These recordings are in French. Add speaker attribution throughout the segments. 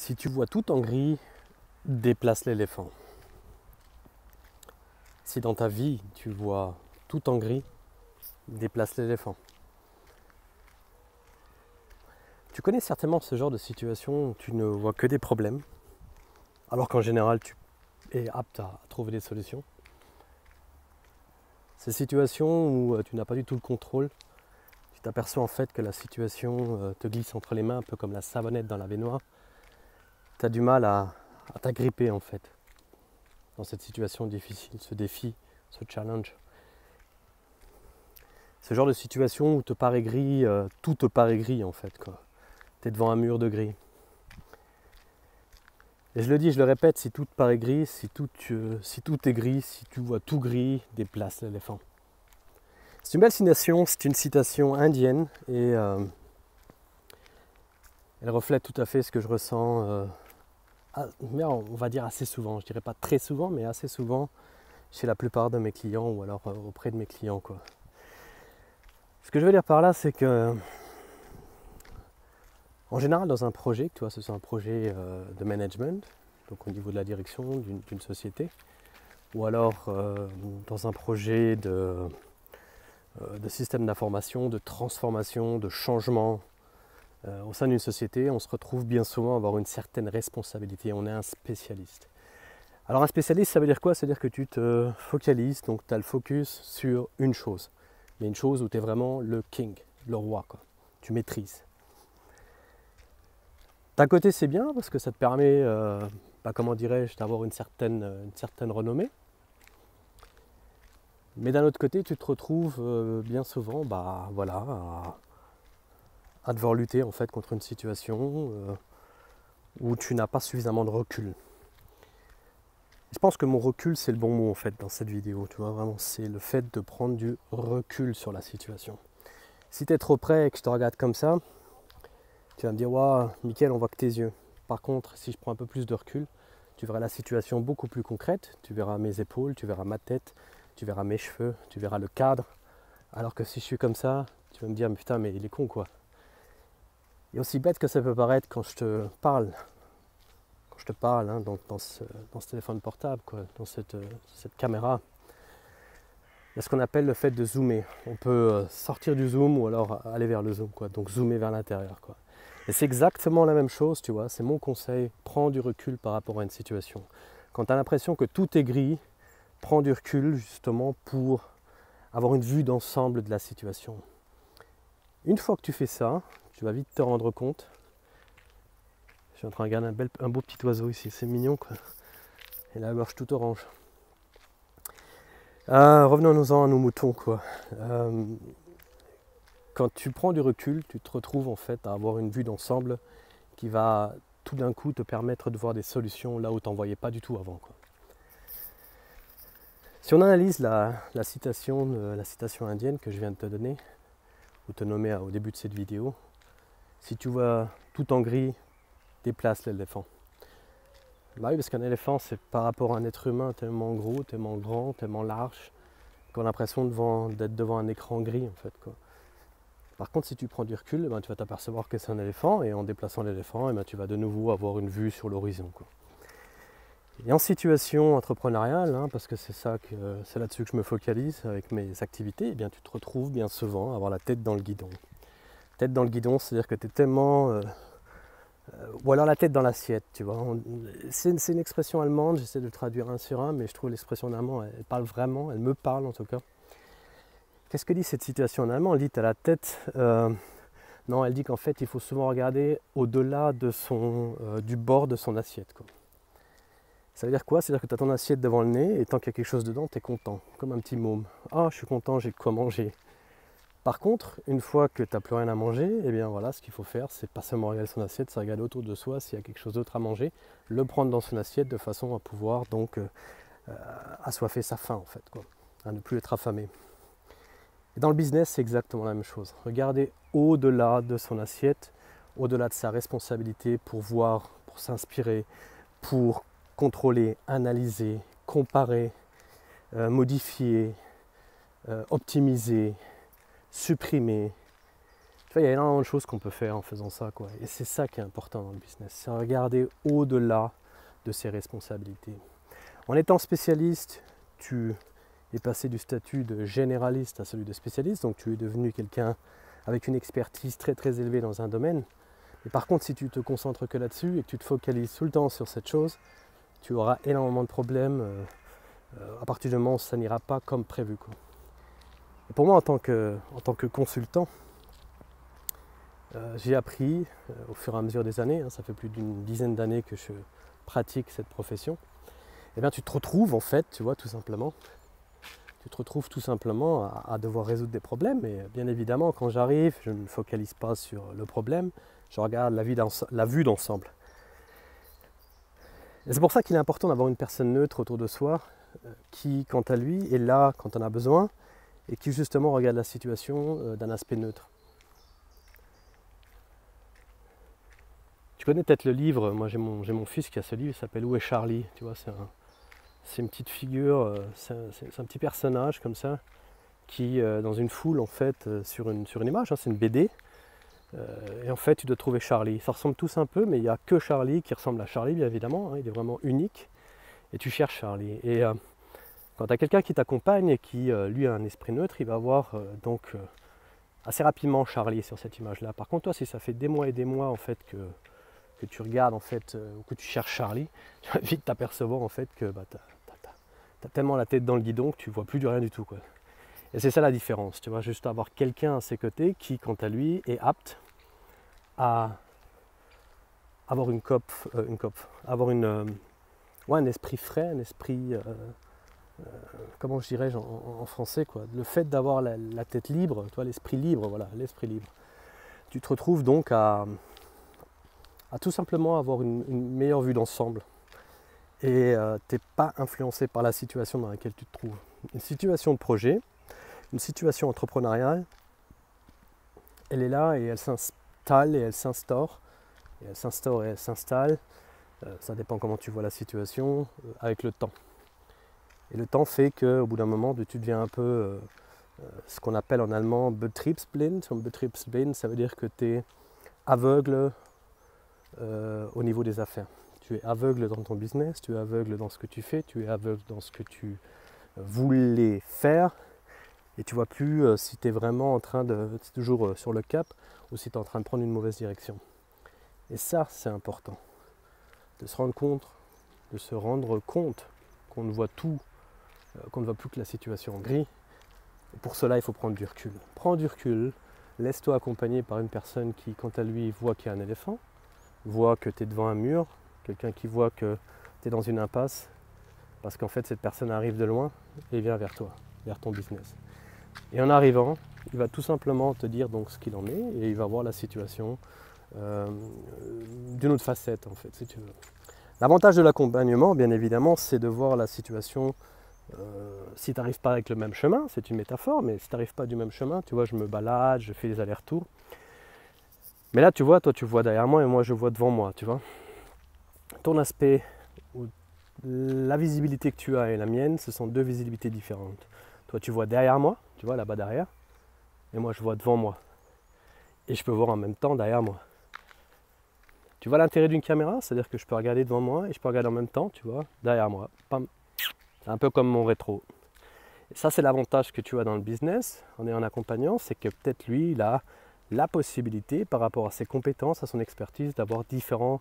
Speaker 1: Si tu vois tout en gris, déplace l'éléphant. Si dans ta vie, tu vois tout en gris, déplace l'éléphant. Tu connais certainement ce genre de situation où tu ne vois que des problèmes, alors qu'en général, tu es apte à trouver des solutions. Ces situations où tu n'as pas du tout le contrôle, tu t'aperçois en fait que la situation te glisse entre les mains, un peu comme la savonnette dans la baignoire. Tu as du mal à t'agripper en fait, dans cette situation difficile, ce défi, ce challenge. Ce genre de situation où te paraît gris, tout te paraît gris en fait, quoi. Tu es devant un mur de gris. Et je le dis, je le répète, si tout te paraît gris, si tout est gris, si tu vois tout gris, déplace l'éléphant. C'est une belle citation, c'est une citation indienne et elle reflète tout à fait ce que je ressens, on va dire assez souvent, je dirais pas très souvent, mais assez souvent chez la plupart de mes clients ou alors auprès de mes clients, quoi. Ce que je veux dire par là, c'est que en général, dans un projet, que ce soit un projet de management, donc au niveau de la direction d'une société, ou alors dans un projet de système d'information, de transformation, de changement, au sein d'une société, on se retrouve bien souvent à avoir une certaine responsabilité. On est un spécialiste. Alors un spécialiste, ça veut dire quoi? C'est-à-dire que tu te focalises, donc tu as le focus sur une chose. Mais une chose où tu es vraiment le king, le roi, quoi. Tu maîtrises. D'un côté, c'est bien parce que ça te permet, comment dirais-je, d'avoir une certaine renommée. Mais d'un autre côté, tu te retrouves bien souvent, à devoir lutter en fait contre une situation où tu n'as pas suffisamment de recul. Je pense que mon recul, c'est le bon mot en fait dans cette vidéo. Tu vois, vraiment, c'est le fait de prendre du recul sur la situation. Si tu es trop près et que je te regarde comme ça, tu vas me dire, waouh, Mickaël, on voit que tes yeux. Par contre, si je prends un peu plus de recul, tu verras la situation beaucoup plus concrète. Tu verras mes épaules, tu verras ma tête, tu verras mes cheveux, tu verras le cadre. Alors que si je suis comme ça, tu vas me dire, mais putain, mais il est con, quoi. Et aussi bête que ça peut paraître quand je te parle, hein, dans ce téléphone portable, quoi, dans cette caméra, il y a ce qu'on appelle le fait de zoomer. On peut sortir du zoom ou alors aller vers le zoom, quoi, donc zoomer vers l'intérieur, quoi. Et c'est exactement la même chose, tu vois, c'est mon conseil, prends du recul par rapport à une situation. Quand tu as l'impression que tout est gris, prends du recul justement pour avoir une vue d'ensemble de la situation. Une fois que tu fais ça, tu vas vite te rendre compte. Je suis en train de regarder un beau petit oiseau ici, c'est mignon, quoi. Et la gorge tout orange. Revenons-en à nos moutons, quoi. Quand tu prends du recul, tu te retrouves en fait à avoir une vue d'ensemble qui va tout d'un coup te permettre de voir des solutions là où tu n'en voyais pas du tout avant, quoi. Si on analyse la citation indienne que je viens de te donner, ou te nommer au début de cette vidéo, si tu vois tout en gris, déplace l'éléphant. Bah oui, parce qu'un éléphant, c'est par rapport à un être humain tellement gros, tellement grand, tellement large, qu'on a l'impression d'être devant un écran gris, en fait, quoi. Par contre, si tu prends du recul, tu vas t'apercevoir que c'est un éléphant, et en déplaçant l'éléphant, tu vas de nouveau avoir une vue sur l'horizon, quoi. Et en situation entrepreneuriale, hein, parce que c'est là-dessus que je me focalise avec mes activités, tu te retrouves bien souvent à avoir la tête dans le guidon. Tête dans le guidon, c'est-à-dire que tu es tellement... ou alors la tête dans l'assiette, tu vois. C'est une expression allemande, j'essaie de le traduire un sur un, mais je trouve l'expression en allemand, elle parle vraiment, elle me parle en tout cas. Qu'est-ce que dit cette situation en allemand? Elle dit tu as la tête... non, elle dit qu'en fait, il faut souvent regarder au-delà du bord de son assiette, quoi. Ça veut dire quoi? C'est-à-dire que tu as ton assiette devant le nez et tant qu'il y a quelque chose dedans, tu es content, comme un petit môme. Ah, je suis content, j'ai de quoi manger. Par contre, une fois que tu n'as plus rien à manger, ce qu'il faut faire, c'est pas seulement regarder son assiette, c'est regarder autour de soi s'il y a quelque chose d'autre à manger, le prendre dans son assiette de façon à pouvoir donc assoiffer sa faim, en fait, quoi, à ne plus être affamé. Et dans le business, c'est exactement la même chose. Regarder au-delà de son assiette, au-delà de sa responsabilité pour voir, pour s'inspirer, pour contrôler, analyser, comparer, modifier, optimiser, supprimer. Tu Il y a énormément de choses qu'on peut faire en faisant ça, quoi. Et c'est ça qui est important dans le business, c'est regarder au-delà de ses responsabilités. En étant spécialiste, tu es passé du statut de généraliste à celui de spécialiste, donc tu es devenu quelqu'un avec une expertise très très élevée dans un domaine. Et par contre, si tu te concentres que là-dessus et que tu te focalises tout le temps sur cette chose, tu auras énormément de problèmes à partir du moment où ça n'ira pas comme prévu, quoi. Et pour moi, en tant que consultant, j'ai appris au fur et à mesure des années, ça fait plus d'une dizaine d'années que je pratique cette profession, et bien tu te retrouves en fait, tu vois, tout simplement, à devoir résoudre des problèmes. Et bien évidemment, quand j'arrive, je ne me focalise pas sur le problème, je regarde la vue d'ensemble. Et c'est pour ça qu'il est important d'avoir une personne neutre autour de soi, qui, quant à lui, est là quand on a besoin, et qui justement regarde la situation d'un aspect neutre. Tu connais peut-être le livre, moi j'ai mon fils qui a ce livre, il s'appelle Où est Charlie? Tu vois, c'est une petite figure, c'est un petit personnage comme ça, qui dans une foule en fait, sur une image, c'est une BD, et en fait tu dois trouver Charlie. Ça ressemble tous un peu, mais il n'y a que Charlie qui ressemble à Charlie, bien évidemment, il est vraiment unique, et tu cherches Charlie. Et quand tu as quelqu'un qui t'accompagne et qui lui a un esprit neutre, il va voir donc assez rapidement Charlie sur cette image-là. Par contre, toi, si ça fait des mois et des mois en fait que tu regardes en fait, ou que tu cherches Charlie, tu vas vite t'apercevoir en fait que t'as tellement la tête dans le guidon que tu vois plus du rien du tout, quoi. Et c'est ça la différence, tu vois, juste avoir quelqu'un à ses côtés qui, quant à lui, est apte à avoir un esprit frais, un esprit, comment je dirais en français, quoi. Le fait d'avoir la tête libre, toi, l'esprit libre, voilà, l'esprit libre. Tu te retrouves donc à tout simplement avoir une meilleure vue d'ensemble. Et tu n'es pas influencé par la situation dans laquelle tu te trouves. Une situation de projet, une situation entrepreneuriale, elle est là et elle s'installe et elle s'instaure. Et elle s'instaure et elle s'installe. Ça dépend comment tu vois la situation, avec le temps. Et le temps fait qu'au bout d'un moment, tu deviens un peu ce qu'on appelle en allemand Betriebsblind. Betriebsblind, ça veut dire que tu es aveugle au niveau des affaires. Tu es aveugle dans ton business, tu es aveugle dans ce que tu fais, tu es aveugle dans ce que tu voulais faire, et tu vois plus si tu es vraiment en train de, c'est toujours sur le cap, ou si tu es en train de prendre une mauvaise direction. Et ça, c'est important, de se rendre compte qu'on ne voit tout, qu'on ne voit plus que la situation en gris. Et pour cela, il faut prendre du recul. Prends du recul, laisse-toi accompagner par une personne qui, quant à lui, voit qu'il y a un éléphant, voit que tu es devant un mur, quelqu'un qui voit que tu es dans une impasse, parce qu'en fait cette personne arrive de loin et vient vers toi, vers ton business. Et en arrivant, il va tout simplement te dire donc ce qu'il en est, et il va voir la situation d'une autre facette, en fait, si tu veux. L'avantage de l'accompagnement, bien évidemment, c'est de voir la situation, si tu n'arrives pas avec le même chemin, c'est une métaphore, mais si tu n'arrives pas du même chemin, tu vois, je me balade, je fais des allers-retours. Mais là, tu vois, toi, tu vois derrière moi et moi, je vois devant moi, tu vois. Ton aspect, la visibilité que tu as et la mienne, ce sont deux visibilités différentes. Toi, tu vois derrière moi, tu vois, là-bas derrière, et moi, je vois devant moi. Et je peux voir en même temps derrière moi. Tu vois l'intérêt d'une caméra, c'est-à-dire que je peux regarder devant moi et je peux regarder en même temps, tu vois, derrière moi. Pam. C'est un peu comme mon rétro. Et ça, c'est l'avantage que tu as dans le business, en ayant un accompagnant, c'est que peut-être lui, il a la possibilité, par rapport à ses compétences, à son expertise, d'avoir différents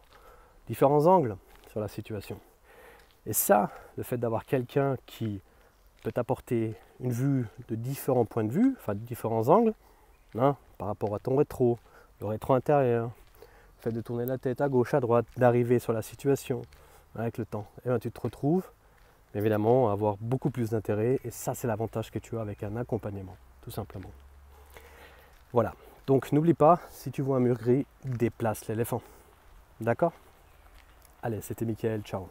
Speaker 1: angles sur la situation. Et ça, le fait d'avoir quelqu'un qui peut t'apporter une vue de différents points de vue, enfin de différents angles, par rapport à ton rétro, le rétro intérieur, le fait de tourner la tête à gauche, à droite, d'arriver sur la situation avec le temps, et bien tu te retrouves évidemment à avoir beaucoup plus d'intérêt, et ça c'est l'avantage que tu as avec un accompagnement, tout simplement. Voilà. Donc n'oublie pas, si tu vois un mur gris, déplace l'éléphant. D'accord? Allez, c'était Mickaël, ciao.